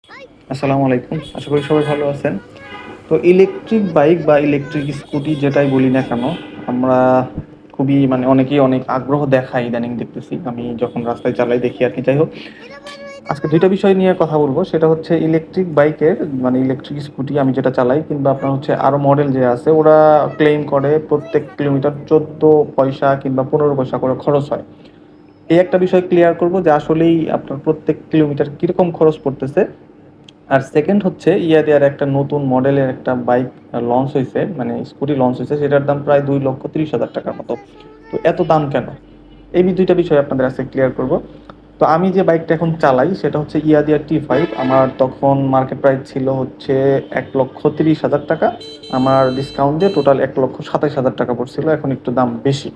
আসসালামু আলাইকুম। আশা করি সবাই ভালো আছেন। তো ইলেকট্রিক বাইক বা ইলেকট্রিক স্কুটি যেটাই বলি না কেন, আমরা খুবই মানে অনেকেই অনেক আগ্রহ দেখায় ইদানিং দেখতেছি। আমি যখন রাস্তায় চালাই দেখি আরকি। যাই হোক, আজকে ২ টা বিষয় নিয়ে কথা বলব। সেটা হচ্ছে ইলেকট্রিক বাইকের মানে ইলেকট্রিক স্কুটি আমি যেটা চালাই কিংবা আপনার হচ্ছে আরো মডেল যে আছে ওরা ক্লেইম করে প্রত্যেক কিলোমিটার ১৪ পয়সা কিংবা ১৫ পয়সা করে খরচ হয়। এই একটা বিষয় ক্লিয়ার করব যে আসলেই আপনার প্রত্যেক কিলোমিটার কিরকম খরচ পড়তেছে। আর সেকেন্ড হচ্ছে ইয়ারিয়ার একটা নতুন মডেলের একটা বাইক লঞ্চ হয়েছে, মানে স্কুটি লঞ্চ হয়েছে, সেটার দাম প্রায় ২,৩০,০০০ টাকার মতো। তো এত দাম কেন? এই দুইটা বিষয় আপনাদের কাছে ক্লিয়ার করব। তো আমি যে বাইকটা এখন চালাই সেটা হচ্ছে ইয়াদিয়া T5। আমার তখন মার্কেট প্রাইস ছিল হচ্ছে ১,৩০,০০০ টাকা। আমার ডিসকাউন্ট দিয়ে টোটাল ১,২৭,০০০ টাকা পড়ছিল। এখন একটু দাম বেশি।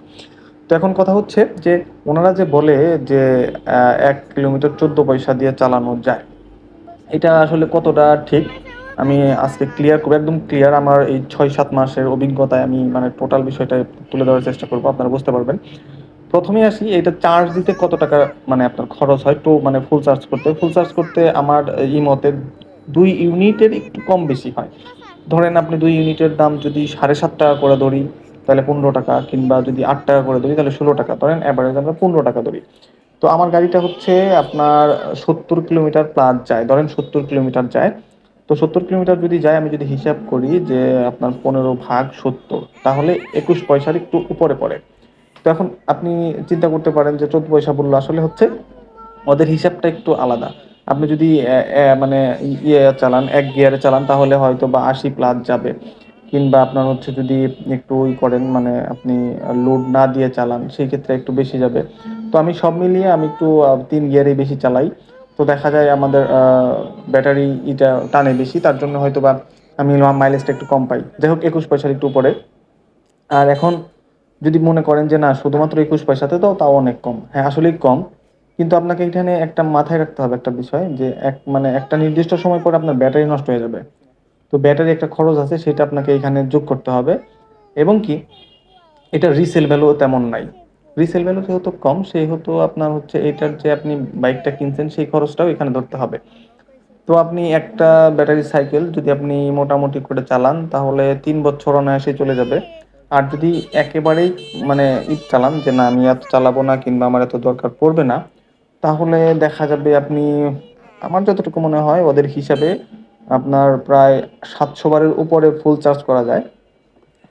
তো এখন কথা হচ্ছে যে ওনারা যে বলে যে ১ কিলোমিটার ১৪ পয়সা দিয়ে চালানো যায়, এটা আসলে কতটা ঠিক আমি আজকে ক্লিয়ার করবো, একদম ক্লিয়ার। আমার এই ৬-৭ মাসের অভিজ্ঞতায় আমি মানে টোটাল বিষয়টা তুলে ধরার চেষ্টা করবো, আপনারা বুঝতে পারবেন। প্রথমে আসি, এটা চার্জ দিতে কত টাকা মানে আপনার খরচ হয়, তো মানে ফুল চার্জ করতে আমার এই মতে ২ ইউনিটের একটু কম বেশি হয়। ধরেন আপনি ২ ইউনিটের দাম যদি ৭.৫ টাকা করে ধরি তাহলে ১৫ টাকা, কিংবা যদি ৮ টাকা করে ধরি তাহলে ১৬ টাকা, ধরেন অ্যাভারেজ আমরা ১৫ টাকা ধরি। তো আমার গাড়িটা হচ্ছে আপনার ৭০ কিলোমিটার প্লাস যায়, ধরেন ৭০ কিলোমিটার যায়। তো ৭০ কিলোমিটার যদি যায়, আমি যদি হিসাব করি যে আপনার ১৫ ভাগ ৭০, তাহলে ২১ পয়সার একটু উপরে পড়ে। তো এখন আপনি চিন্তা করতে পারেন যে ১৪ পয়সা বললো, আসলে হচ্ছে ওদের হিসাবটা একটু আলাদা। আপনি যদি মানে চালান, ১ গিয়ারে চালান, তাহলে হয়তো বা ৮০ প্লাস যাবে। কিংবা আপনার হচ্ছে যদি একটু করেন, মানে আপনি লোড না দিয়ে চালান, সেই ক্ষেত্রে একটু বেশি যাবে। তো আমি সব মিলিয়ে আমি একটু ৩ গিয়ারেই বেশি চালাই। তো দেখা যায় আমাদের ব্যাটারি এটা টানে বেশি, তার জন্য হয়তো বা আমি মাইলেজটা একটু কম পাই। যাই হোক, ২১ পয়সার একটু উপরে। আর এখন যদি মনে করেন যে না, শুধুমাত্র ২১ পয়সাতে তো তাও অনেক কম, হ্যাঁ আসলেই কম। কিন্তু আপনাকে এখানে একটা মাথায় রাখতে হবে একটা বিষয়, যে মানে একটা নির্দিষ্ট সময় পর আপনার ব্যাটারি নষ্ট হয়ে যাবে। তো ব্যাটারি একটা খরচ আছে, সেটা আপনাকে এখানে যোগ করতে হবে। এবং কি, এটা রিসেল ভ্যালু তেমন নাই। রিসেল ভ্যালু যেহেতু কম, সেহেতু আপনার হচ্ছে এটার যে আপনি বাইকটা কিনছেন সেই খরচটাও এখানে ধরতে হবে। তো আপনি একটা ব্যাটারি সাইকেল যদি আপনি মোটামুটি করে চালান, তাহলে ৩ বছর অনায়াসে চলে যাবে। আর যদি একেবারেই মানে চালান যে না আমি এত চালাবো না কিংবা আমার এত দরকার পড়বে না, তাহলে দেখা যাবে আপনি, আমার যতটুকু মনে হয় ওদের হিসাবে, আপনার প্রায় ৭০০ বারের উপরে ফুল চার্জ করা যায়।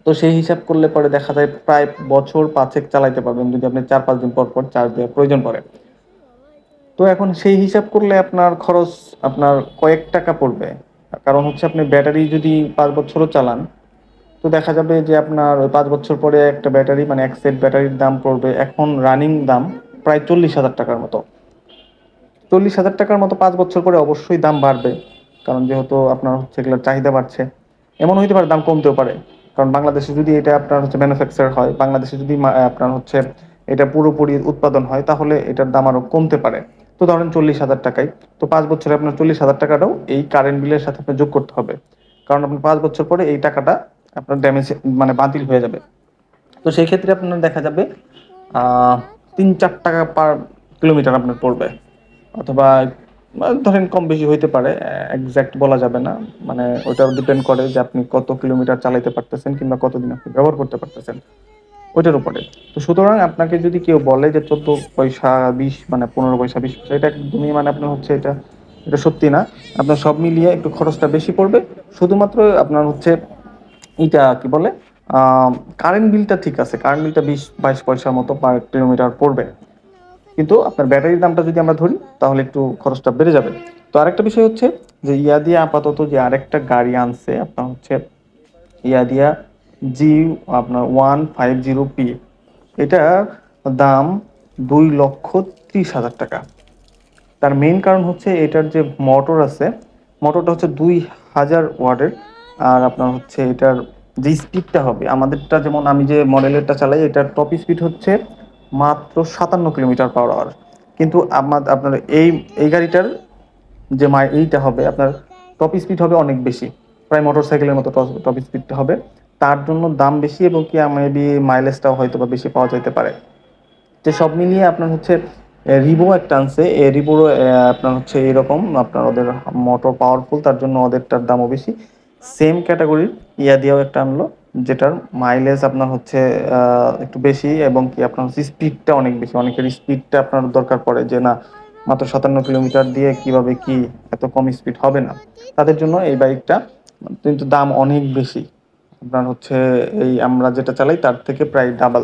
তো সেই হিসাব করলে পরে দেখা যায় প্রায় বছর ৫ চালাইতে পারবেন, যদি আপনি ৪-৫ দিন পর পর চার্জ দেওয়ার প্রয়োজন পড়ে। তো এখন সেই হিসাব করলে আপনার খরচ আপনার কয়েক টাকা পড়বে। কারণ হচ্ছে আপনি ব্যাটারি যদি ৫ বছরও চালান, তো দেখা যাবে যে আপনার ওই ৫ বছর পরে একটা ব্যাটারি মানে এক সেট ব্যাটারির দাম পড়বে এখন রানিং দাম প্রায় ৪০,০০০ টাকার মতো। ৪০,০০০ টাকার মতো ৫ বছর পরে অবশ্যই দাম বাড়বে, কারণ যেহেতু আপনার হচ্ছে এগুলোর চাহিদা বাড়ছে। এমন হইতে পারে দাম কমতেও পারে, কারণ বাংলাদেশে যদি এটা আপনার হচ্ছে ম্যানুফ্যাকচার হয়, বাংলাদেশে যদি আপনার হচ্ছে এটা পুরোপুরি উৎপাদন হয়, তাহলে এটার দাম আরও কমতে পারে। তো ধরেন ৪০,০০০ টাকায়, তো 5 বছরে আপনার ৪০,০০০ টাকাটাও এই কারেন্ট বিলের সাথে আপনার যোগ করতে হবে। কারণ আপনার 5 বছর পরে এই টাকাটা আপনার ড্যামেজ মানে বাতিল হয়ে যাবে। তো সেই ক্ষেত্রে আপনার দেখা যাবে ৩-৪ টাকা পার কিলোমিটার আপনার পড়বে, অথবা ধরেন কম বেশি হইতে পারে, এক্সাক্ট বলা যাবে না। মানে ওটাও ডিপেন্ড করে যে আপনি কত কিলোমিটার চালাইতে পারতেছেন কিংবা কতদিন আপনি ব্যবহার করতে পারতেছেন, ওইটার উপরে। তো সুতরাং আপনাকে যদি কেউ বলে যে ১৪ পয়সা ২০ মানে ১৫ পয়সা ২০ পয়সা, এটা একদমই মানে আপনার হচ্ছে এটা এটা সত্যি না। আপনার সব মিলিয়ে একটু খরচটা বেশি পড়বে। শুধুমাত্র আপনার হচ্ছে এটা কি বলে, কারেন্ট বিলটা ঠিক আছে, কারেন্ট বিলটা ২০-২২ পয়সার মতো পার কিলোমিটার পড়বে। কিন্তু আপনার ব্যাটারির দামটা যদি আমরা ধরি, তাহলে একটু খরচটা বেড়ে যাবে। তো আরেকটা বিষয় হচ্ছে যে ইয়া দিয়ে আপাতত যে আরেকটা গাড়ি আনছে আপনার হচ্ছে ইয়া দিয়া জি আপনার 150 পি, এটা দাম ২,৩০,০০০ টাকা। তার মেইন কারণ হচ্ছে এটার যে মোটর আছে, মোটরটা হচ্ছে ২,০০০ ওয়াটের। আর আপনার হচ্ছে এটার যে স্পিডটা হবে, আমাদেরটা যেমন আমি যে মডেলেরটা চালাই, এটার টপ স্পিড হচ্ছে মাত্র ৫৭ কিলোমিটার পার আওয়ার। কিন্তু আপনার এই এই গাড়িটার যে এইটা হবে আপনার টপ স্পিড হবে অনেক বেশি, প্রায় মোটর সাইকেলের মতো টপ স্পিডটা হবে। তার জন্য দাম বেশি, এবং কি মেবি মাইলেজটাও হয়তো বা বেশি পাওয়া যেতে পারে। যে সব মিলিয়ে আপনার হচ্ছে রিবো একটা আনছে, রিবোরও আপনার হচ্ছে এরকম, আপনার ওদের মোটর পাওয়ারফুল, তার জন্য ওদেরটার দামও বেশি। সেম ক্যাটাগরির ইয়া দিয়েও একটা আনলো, যেটার মাইলেজ আপনার হচ্ছে একটু বেশি, এবং কি আপনার হচ্ছে স্পিডটা অনেক বেশি। অনেকের স্পিডটা আপনার দরকার পড়ে যে না, মাত্র 57 কিলোমিটার দিয়ে কিভাবে কি এত কম স্পিড হবে না, তাদের জন্য এই বাইকটা, কিন্তু দাম অনেক বেশি। আপনার হচ্ছে এই আমরা যেটা চালাই তার থেকে প্রায় ডাবল।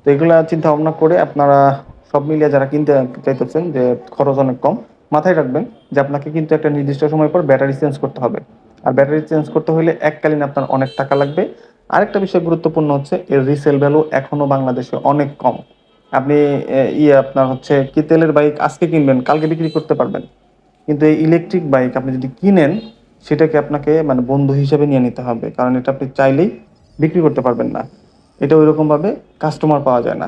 তো এগুলা চিন্তা ভাবনা করে আপনারা সব মিলিয়ে যারা কিনতে চাইতেছেন যে খরচ অনেক কম, মাথায় রাখবেন যে আপনাকে কিন্তু একটা নির্দিষ্ট সময় পর ব্যাটারি চেঞ্জ করতে হবে। আর ব্যাটারি চেঞ্জ করতে হলে এককালীন আপনার অনেক টাকা লাগবে। আরেকটা বিষয় গুরুত্বপূর্ণ হচ্ছে এর রিসেল ভ্যালু এখনো বাংলাদেশে অনেক কম। আপনি আপনার হচ্ছে কি তেলের বাইক আজকে কিনবেন, কালকে বিক্রি করতে পারবেন, কিন্তু এই ইলেকট্রিক বাইক আপনি যদি কিনেন, সেটাকে আপনাকে মানে বন্ধু হিসেবে নিয়ে নিতে হবে, কারণ এটা আপনি চাইলেই বিক্রি করতে পারবেন না। এটা ওইরকম ভাবে কাস্টমার পাওয়া যায় না।